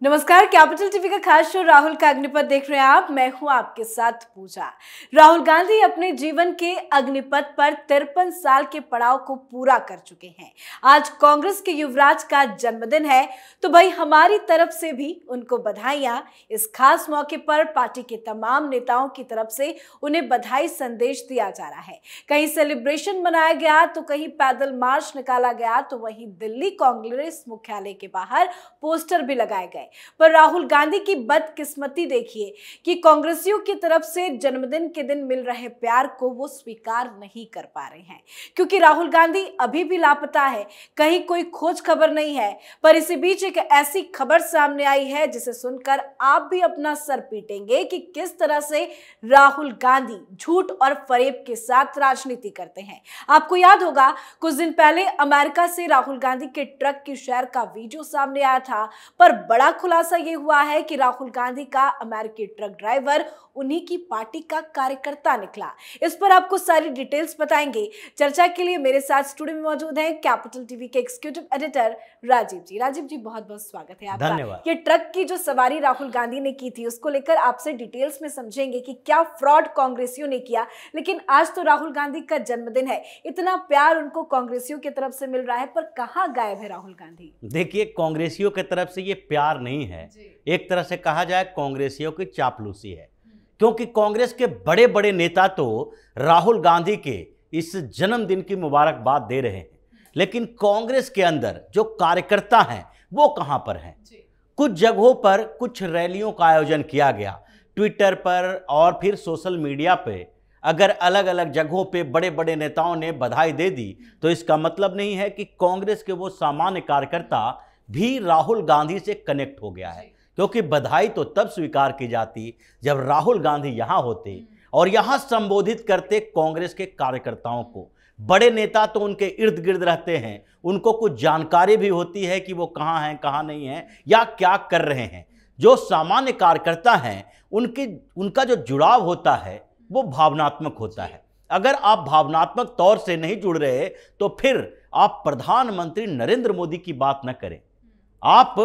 नमस्कार, capital TV का खास शो राहुल का अग्निपथ देख रहे हैं आप। मैं हूं आपके साथ पूजा। राहुल गांधी अपने जीवन के अग्निपथ पर 53 साल के पड़ाव को पूरा कर चुके हैं। आज कांग्रेस के युवराज का जन्मदिन है, तो भाई हमारी तरफ से भी उनको बधाइयां। इस खास मौके पर पार्टी के तमाम नेताओं की तरफ से उन्हें बधाई संदेश दिया जा रहा है। कहीं सेलिब्रेशन मनाया गया तो कहीं पैदल मार्च निकाला गया, तो वहीं दिल्ली कांग्रेस मुख्यालय के बाहर पोस्टर भी लगाए गए। पर राहुल गांधी की बदकिस्मती देखिए कि कांग्रेसियों की तरफ से जन्मदिन के दिन मिल रहे प्यार को वो स्वीकार नहीं कर पा रहे हैं, क्योंकि राहुल गांधी अभी भी लापता है, कहीं कोई खोज खबर नहीं है। पर इसी बीच एक ऐसी खबर सामने आई है जिसे सुनकर आप भी अपना सर पीटेंगे कि किस तरह से राहुल गांधी झूठ और फरेब के साथ राजनीति करते हैं। आपको याद होगा, कुछ दिन पहले अमेरिका से राहुल गांधी के ट्रक की शेयर का वीडियो सामने आया था, पर बड़ा खुलासा ये हुआ है कि राहुल गांधी का अमेरिकी ट्रक ड्राइवर उन्हीं की पार्टी का कार्यकर्ता निकला। इस पर आपको सारी डिटेल्स बताएंगे। चर्चा के लिए मेरे साथ स्टूडियो में मौजूद हैं कैपिटल टीवी के एग्जीक्यूटिव एडिटर राजीव जी। राजीव जी, बहुत बहुत स्वागत है आपका। धन्यवाद। ये ट्रक की जो सवारी राहुल गांधी ने की थी, उसको लेकर आपसे डिटेल्स में समझेंगे कि क्या फ्रॉड कांग्रेसियों ने किया। लेकिन आज तो राहुल गांधी का जन्मदिन है, इतना प्यार उनको कांग्रेसियों की तरफ से मिल रहा है, पर कहाँ गायब है राहुल गांधी? देखिए, कांग्रेसियों की तरफ से ये प्यार नहीं है, एक तरह से कहा जाए कांग्रेसियों की चापलूसी है। क्योंकि कांग्रेस के बड़े बड़े नेता तो राहुल गांधी के इस जन्मदिन की मुबारकबाद दे रहे हैं, लेकिन कांग्रेस के अंदर जो कार्यकर्ता हैं वो कहां पर हैं? कुछ जगहों पर कुछ रैलियों का आयोजन किया गया, ट्विटर पर और फिर सोशल मीडिया पे अगर अलग अलग जगहों पे बड़े बड़े नेताओं ने बधाई दे दी, तो इसका मतलब नहीं है कि कांग्रेस के वो सामान्य कार्यकर्ता भी राहुल गांधी से कनेक्ट हो गया है। क्योंकि बधाई तो तब स्वीकार की जाती जब राहुल गांधी यहाँ होते और यहाँ संबोधित करते कांग्रेस के कार्यकर्ताओं को। बड़े नेता तो उनके इर्द गिर्द रहते हैं, उनको कुछ जानकारी भी होती है कि वो कहाँ हैं, कहाँ नहीं हैं या क्या कर रहे हैं। जो सामान्य कार्यकर्ता हैं उनका जो जुड़ाव होता है वो भावनात्मक होता है। अगर आप भावनात्मक तौर से नहीं जुड़ रहे तो फिर आप प्रधानमंत्री नरेंद्र मोदी की बात न करें, आप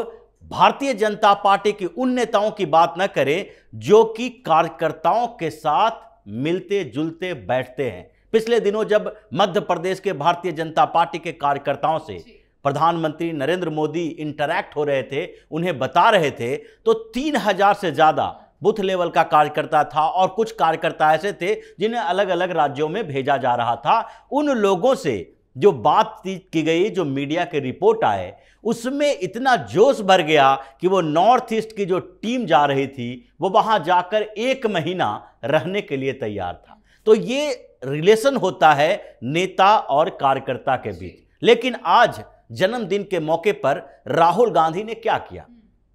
भारतीय जनता पार्टी के उन नेताओं की बात न करें जो कि कार्यकर्ताओं के साथ मिलते जुलते बैठते हैं। पिछले दिनों जब मध्य प्रदेश के भारतीय जनता पार्टी के कार्यकर्ताओं से प्रधानमंत्री नरेंद्र मोदी इंटरैक्ट हो रहे थे, उन्हें बता रहे थे, तो 3000 से ज्यादा बूथ लेवल का कार्यकर्ता था और कुछ कार्यकर्ता ऐसे थे जिन्हें अलग अलग राज्यों में भेजा जा रहा था। उन लोगों से जो बातचीत की गई, जो मीडिया के रिपोर्ट आए, उसमें इतना जोश भर गया कि वो नॉर्थ ईस्ट की जो टीम जा रही थी वो वहां जाकर 1 महीना रहने के लिए तैयार था। तो ये रिलेशन होता है नेता और कार्यकर्ता के बीच। लेकिन आज जन्मदिन के मौके पर राहुल गांधी ने क्या किया?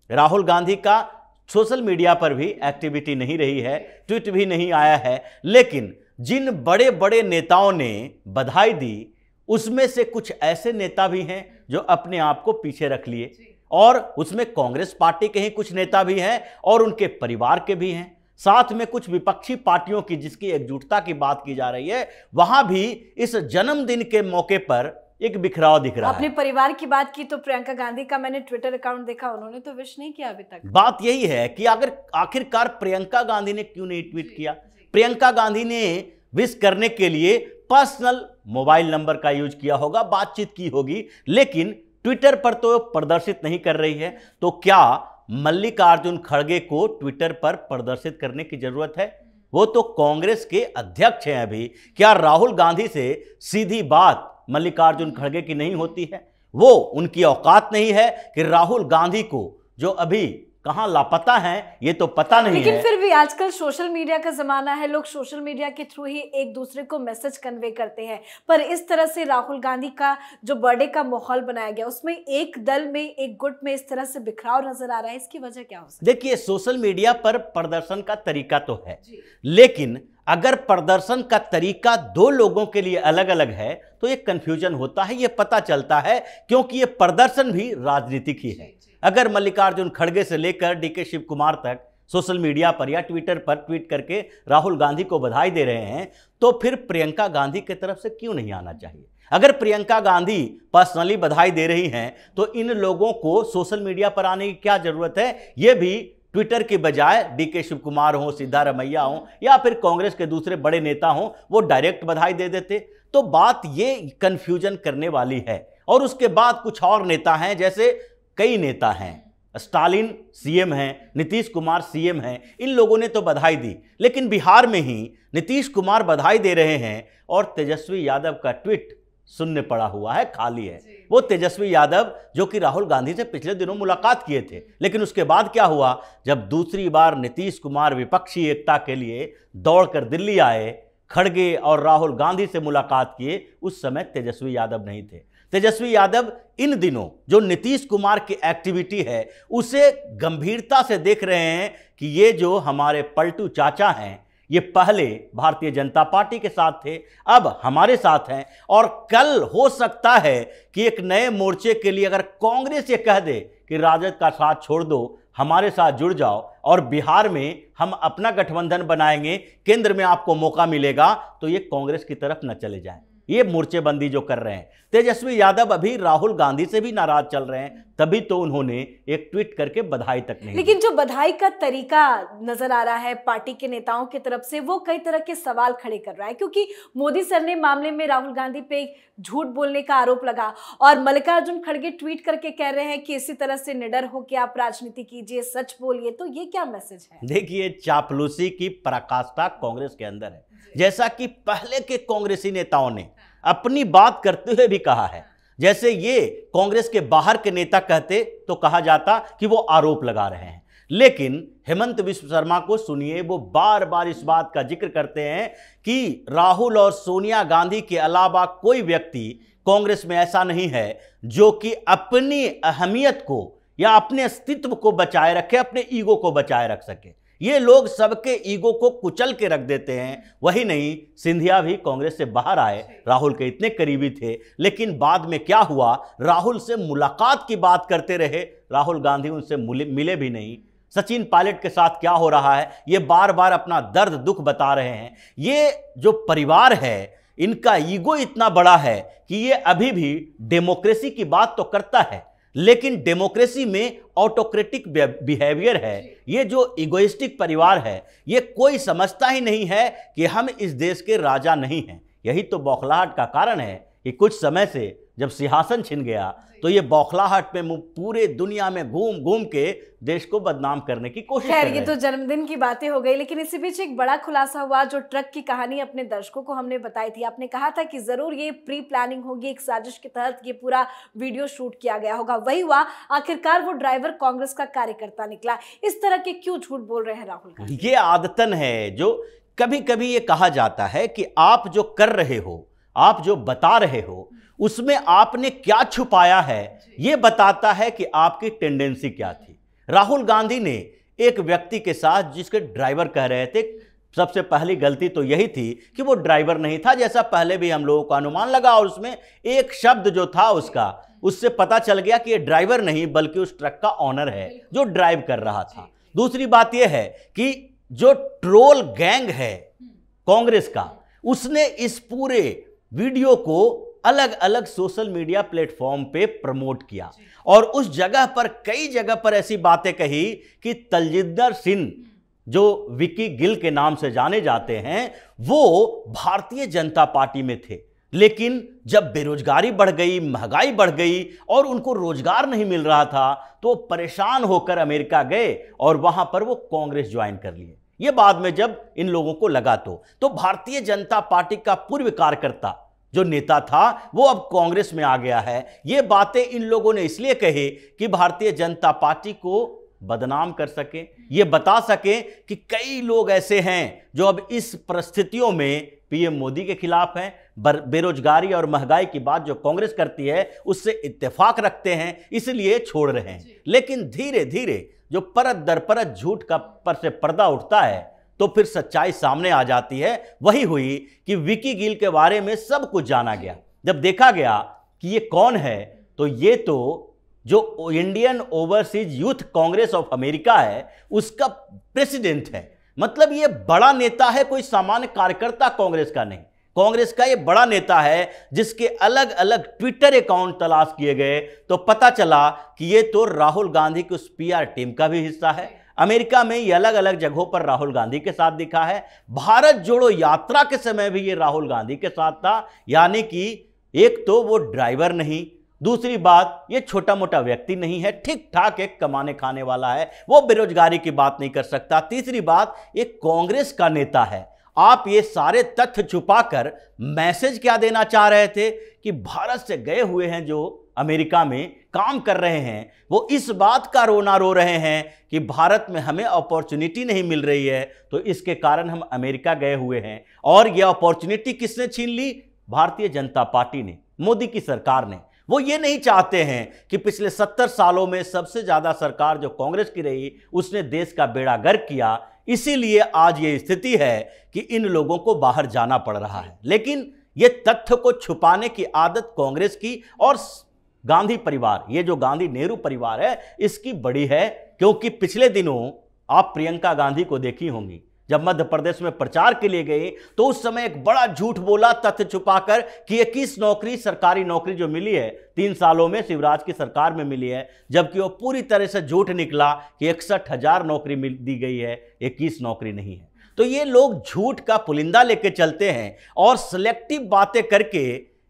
राहुल गांधी का सोशल मीडिया पर भी एक्टिविटी नहीं रही है, ट्वीट भी नहीं आया है, लेकिन जिन बड़े बड़े नेताओं ने बधाई दी उसमें से कुछ ऐसे नेता भी हैं जो अपने आप को पीछे रख लिए, और उसमें कांग्रेस पार्टी के ही कुछ नेता भी हैं और उनके परिवार के भी हैं, साथ में कुछ विपक्षी पार्टियों की जिसकी एकजुटता की बात की जा रही है, वहां भी इस जन्मदिन के मौके पर एक बिखराव दिख रहा है। अपने परिवार की बात की तो प्रियंका गांधी का मैंने ट्विटर अकाउंट देखा, उन्होंने तो विश नहीं किया अभी तक। बात यही है कि अगर आखिरकार प्रियंका गांधी ने क्यों नहीं ट्वीट किया? प्रियंका गांधी ने विश करने के लिए पर्सनल मोबाइल नंबर का यूज किया होगा, बातचीत की होगी, लेकिन ट्विटर पर तो प्रदर्शित नहीं कर रही है। तो क्या मल्लिकार्जुन खड़गे को ट्विटर पर प्रदर्शित करने की जरूरत है? वो तो कांग्रेस के अध्यक्ष हैं अभी। क्या राहुल गांधी से सीधी बात मल्लिकार्जुन खड़गे की नहीं होती है? वो उनकी औकात नहीं है कि राहुल गांधी को, जो अभी कहां लापता हैं ये तो पता नहीं है। लेकिन फिर भी आजकल सोशल मीडिया का जमाना है, लोग सोशल मीडिया के थ्रू ही एक दूसरे को मैसेज कन्वे करते हैं। पर इस तरह से राहुल गांधी का जो बर्थडे का माहौल बनाया गया, उसमें एक दल में, एक गुट में इस तरह से बिखराव नजर आ रहा है, इसकी वजह क्या हो सकती है? देखिए, सोशल मीडिया पर प्रदर्शन का तरीका तो है, लेकिन अगर प्रदर्शन का तरीका 2 लोगों के लिए अलग अलग है तो एक कंफ्यूजन होता है, ये पता चलता है, क्योंकि ये प्रदर्शन भी राजनीतिक ही है। अगर मल्लिकार्जुन खड़गे से लेकर डीके शिव कुमार तक सोशल मीडिया पर या ट्विटर पर ट्वीट करके राहुल गांधी को बधाई दे रहे हैं, तो फिर प्रियंका गांधी की तरफ से क्यों नहीं आना चाहिए? अगर प्रियंका गांधी पर्सनली बधाई दे रही हैं तो इन लोगों को सोशल मीडिया पर आने की क्या जरूरत है? ये भी ट्विटर के बजाय डीके शिव कुमार हो, सिद्धारमैया हो या फिर कांग्रेस के दूसरे बड़े नेता हो, वो डायरेक्ट बधाई दे देते। तो बात ये कंफ्यूजन करने वाली है। और उसके बाद कुछ और नेता हैं, जैसे कई नेता हैं, स्टालिन सीएम हैं, नीतीश कुमार सीएम हैं, इन लोगों ने तो बधाई दी, लेकिन बिहार में ही नीतीश कुमार बधाई दे रहे हैं और तेजस्वी यादव का ट्वीट शून्य पड़ा हुआ है, खाली है। वो तेजस्वी यादव जो कि राहुल गांधी से पिछले दिनों मुलाकात किए थे, लेकिन उसके बाद क्या हुआ, जब दूसरी बार नीतीश कुमार विपक्षी एकता के लिए दौड़कर दिल्ली आए, खड़गे और राहुल गांधी से मुलाकात किए, उस समय तेजस्वी यादव नहीं थे। तेजस्वी यादव इन दिनों जो नीतीश कुमार की एक्टिविटी है उसे गंभीरता से देख रहे हैं कि ये जो हमारे पलटू चाचा हैं, ये पहले भारतीय जनता पार्टी के साथ थे, अब हमारे साथ हैं, और कल हो सकता है कि एक नए मोर्चे के लिए अगर कांग्रेस ये कह दे कि राजद का साथ छोड़ दो, हमारे साथ जुड़ जाओ और बिहार में हम अपना गठबंधन बनाएंगे, केंद्र में आपको मौका मिलेगा, तो ये कांग्रेस की तरफ न चले जाएं। ये मोर्चेबंदी जो कर रहे हैं, तेजस्वी यादव अभी राहुल गांधी से भी नाराज चल रहे हैं, तभी तो उन्होंने एक ट्वीट करके बधाई तक नहीं। लेकिन जो बधाई का तरीका नजर आ रहा है पार्टी के नेताओं की तरफ से, वो कई तरह के सवाल खड़े कर रहा है, क्योंकि मोदी सर ने मामले में राहुल गांधी पे झूठ बोलने का आरोप लगा और मल्लिकार्जुन खड़गे ट्वीट करके कह रहे हैं कि इसी तरह से निडर होकर आप राजनीति कीजिए, सच बोलिए। तो ये क्या मैसेज है? देखिए, चापलूसी की पराकाष्ठा कांग्रेस के अंदर है, जैसा कि पहले के कांग्रेसी नेताओं ने अपनी बात करते हुए भी कहा है। जैसे ये कांग्रेस के बाहर के नेता कहते तो कहा जाता कि वो आरोप लगा रहे हैं, लेकिन हेमंत बिश्व शर्मा को सुनिए, वो बार बार इस बात का जिक्र करते हैं कि राहुल और सोनिया गांधी के अलावा कोई व्यक्ति कांग्रेस में ऐसा नहीं है जो कि अपनी अहमियत को या अपने अस्तित्व को बचाए रखे, अपने ईगो को बचाए रख सके। ये लोग सबके ईगो को कुचल के रख देते हैं। वही नहीं, सिंधिया भी कांग्रेस से बाहर आए, राहुल के इतने करीबी थे, लेकिन बाद में क्या हुआ, राहुल से मुलाकात की बात करते रहे, राहुल गांधी उनसे मिले भी नहीं। सचिन पायलट के साथ क्या हो रहा है, ये बार बार अपना दर्द दुख बता रहे हैं। ये जो परिवार है, इनका ईगो इतना बड़ा है कि ये अभी भी डेमोक्रेसी की बात तो करता है, लेकिन डेमोक्रेसी में ऑटोक्रेटिक बिहेवियर है। ये जो इगोइस्टिक परिवार है, ये कोई समझता ही नहीं है कि हम इस देश के राजा नहीं हैं। यही तो बौखलाहट का कारण है कि कुछ समय से जब सिंहासन छिन गया तो ये बौखलाहट में पूरे दुनिया में घूम घूम के देश को बदनाम करने की कोशिश कर रहे हैं। ये तो जन्मदिन की बातें हो गई, लेकिन इसी बीच एक बड़ा खुलासा हुआ। जो ट्रक की कहानी अपने दर्शकों को हमने बताई थी, आपने कहा था कि जरूर ये प्री प्लानिंग होगी, एक साजिश के तहत ये पूरा वीडियो शूट किया गया होगा। वही हुआ, आखिरकार वो ड्राइवर कांग्रेस का कार्यकर्ता निकला। इस तरह के क्यों झूठ बोल रहे हैं राहुल गांधी? ये आदतन है जो कभी कभी ये कहा जाता है कि आप जो कर रहे हो, आप जो बता रहे हो, उसमें आपने क्या छुपाया है, यह बताता है कि आपकी टेंडेंसी क्या थी। राहुल गांधी ने एक व्यक्ति के साथ, जिसके ड्राइवर कह रहे थे, सबसे पहली गलती तो यही थी कि वो ड्राइवर नहीं था, जैसा पहले भी हम लोगों को अनुमान लगा, और उसमें एक शब्द जो था उसका, उससे पता चल गया कि ये ड्राइवर नहीं बल्कि उस ट्रक का ऑनर है जो ड्राइव कर रहा था। दूसरी बात यह है कि जो ट्रोल गैंग है कांग्रेस का, उसने इस पूरे वीडियो को अलग अलग सोशल मीडिया प्लेटफॉर्म पे प्रमोट किया और उस जगह पर कई जगह पर ऐसी बातें कही कि तलजिंदर सिंह, जो विकी गिल के नाम से जाने जाते हैं, वो भारतीय जनता पार्टी में थे, लेकिन जब बेरोजगारी बढ़ गई, महंगाई बढ़ गई और उनको रोजगार नहीं मिल रहा था, तो परेशान होकर अमेरिका गए और वहां पर वो कांग्रेस ज्वाइन कर लिए। ये बाद में जब इन लोगों को लगा तो भारतीय जनता पार्टी का पूर्व कार्यकर्ता जो नेता था वो अब कांग्रेस में आ गया है। ये बातें इन लोगों ने इसलिए कही कि भारतीय जनता पार्टी को बदनाम कर सके, ये बता सके कि कई लोग ऐसे हैं जो अब इस परिस्थितियों में पीएम मोदी के खिलाफ हैं, बेरोजगारी और महंगाई की बात जो कांग्रेस करती है उससे इत्तेफाक रखते हैं, इसलिए छोड़ रहे हैं। लेकिन धीरे धीरे जो परत दर परत झूठ का पर से पर्दा उठता है तो फिर सच्चाई सामने आ जाती है। वही हुई कि विकी गिल के बारे में सब कुछ जाना गया। जब देखा गया कि ये कौन है, तो ये तो जो Indian overseas youth Congress of America है उसका प्रेसिडेंट है। मतलब ये बड़ा नेता है, कोई सामान्य कार्यकर्ता कांग्रेस का नहीं। कांग्रेस का ये बड़ा नेता है जिसके अलग अलग ट्विटर अकाउंट तलाश किए गए तो पता चला कि ये तो राहुल गांधी की उस पीआर टीम का भी हिस्सा है। अमेरिका में ये अलग अलग जगहों पर राहुल गांधी के साथ दिखा है। भारत जोड़ो यात्रा के समय भी ये राहुल गांधी के साथ था। यानी कि एक तो वो ड्राइवर नहीं, दूसरी बात ये छोटा मोटा व्यक्ति नहीं है, ठीक ठाक एक कमाने खाने वाला है, वो बेरोजगारी की बात नहीं कर सकता। तीसरी बात ये कांग्रेस का नेता है। आप ये सारे तथ्य छुपाकर मैसेज क्या देना चाह रहे थे कि भारत से गए हुए हैं जो अमेरिका में काम कर रहे हैं वो इस बात का रोना रो रहे हैं कि भारत में हमें अपॉर्चुनिटी नहीं मिल रही है, तो इसके कारण हम अमेरिका गए हुए हैं। और यह अपॉर्चुनिटी किसने छीन ली? भारतीय जनता पार्टी ने, मोदी की सरकार ने। वो ये नहीं चाहते हैं कि पिछले 70 सालों में सबसे ज्यादा सरकार जो कांग्रेस की रही उसने देश का बेड़ा गर्क किया, इसीलिए आज ये स्थिति है कि इन लोगों को बाहर जाना पड़ रहा है। लेकिन ये तथ्य को छुपाने की आदत कांग्रेस की और गांधी परिवार, ये जो गांधी नेहरू परिवार है, इसकी बड़ी है। क्योंकि पिछले दिनों आप प्रियंका गांधी को देखी होंगी, जब मध्य प्रदेश में प्रचार के लिए गई तो उस समय एक बड़ा झूठ बोला तथ्य छुपाकर कि 21 नौकरी, सरकारी नौकरी जो मिली है 3 सालों में शिवराज की सरकार में मिली है, जबकि वो पूरी तरह से झूठ निकला कि 61,000 नौकरी दी गई है, 21 नौकरी नहीं है। तो ये लोग झूठ का पुलिंदा लेके चलते हैं और सिलेक्टिव बातें करके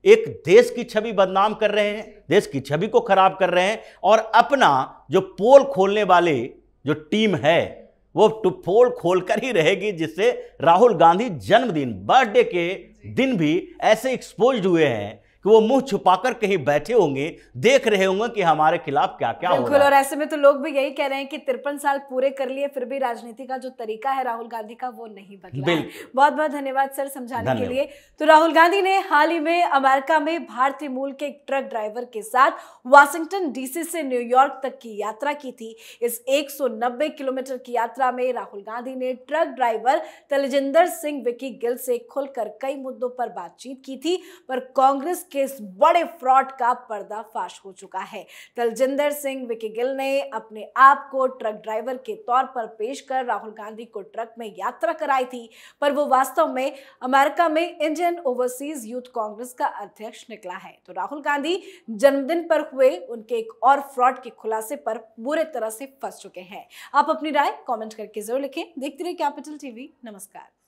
एक देश की छवि बदनाम कर रहे हैं, देश की छवि को खराब कर रहे हैं। और अपना जो पोल खोलने वाले जो टीम है वो पोल खोलकर ही रहेगी, जिससे राहुल गांधी जन्मदिन, बर्थडे के दिन भी ऐसे एक्सपोज्ड हुए हैं कि वो मुंह छुपाकर कहीं बैठे होंगे, देख रहे होंगे कि हमारे खिलाफ क्या क्या हो रहा है। और ऐसे में तो लोग भी यही कह रहे हैं कि 53 साल पूरे कर लिए फिर भी राजनीति का जो तरीका है राहुल गांधी का वो नहीं बदला है। बहुत बहुत धन्यवाद सर समझाने के लिए। तो राहुल गांधी ने हाल ही में अमेरिका में भारतीय मूल के एक ट्रक ड्राइवर के साथ वाशिंगटन डीसी से न्यूयॉर्क तक की यात्रा की थी। इस 190 किलोमीटर की यात्रा में राहुल गांधी ने ट्रक ड्राइवर तलजिंदर सिंह विकी गिल से खुलकर कई मुद्दों पर बातचीत की थी, पर कांग्रेस के इस बड़े फ्रॉड का पर्दाफाश हो चुका है। तलजिंदर सिंह विकी गिल ने अपने आप को ट्रक ड्राइवर के तौर पर पेश कर राहुल गांधी को ट्रक में यात्रा कराई थी, पर वो वास्तव में अमेरिका में इंडियन ओवरसीज यूथ कांग्रेस का अध्यक्ष निकला है। तो राहुल गांधी जन्मदिन पर हुए उनके एक और फ्रॉड के खुलासे पर बुरे तरह से फंस चुके हैं। आप अपनी राय कमेंट करके जरूर लिखें। देखते रहिए कैपिटल टीवी। नमस्कार।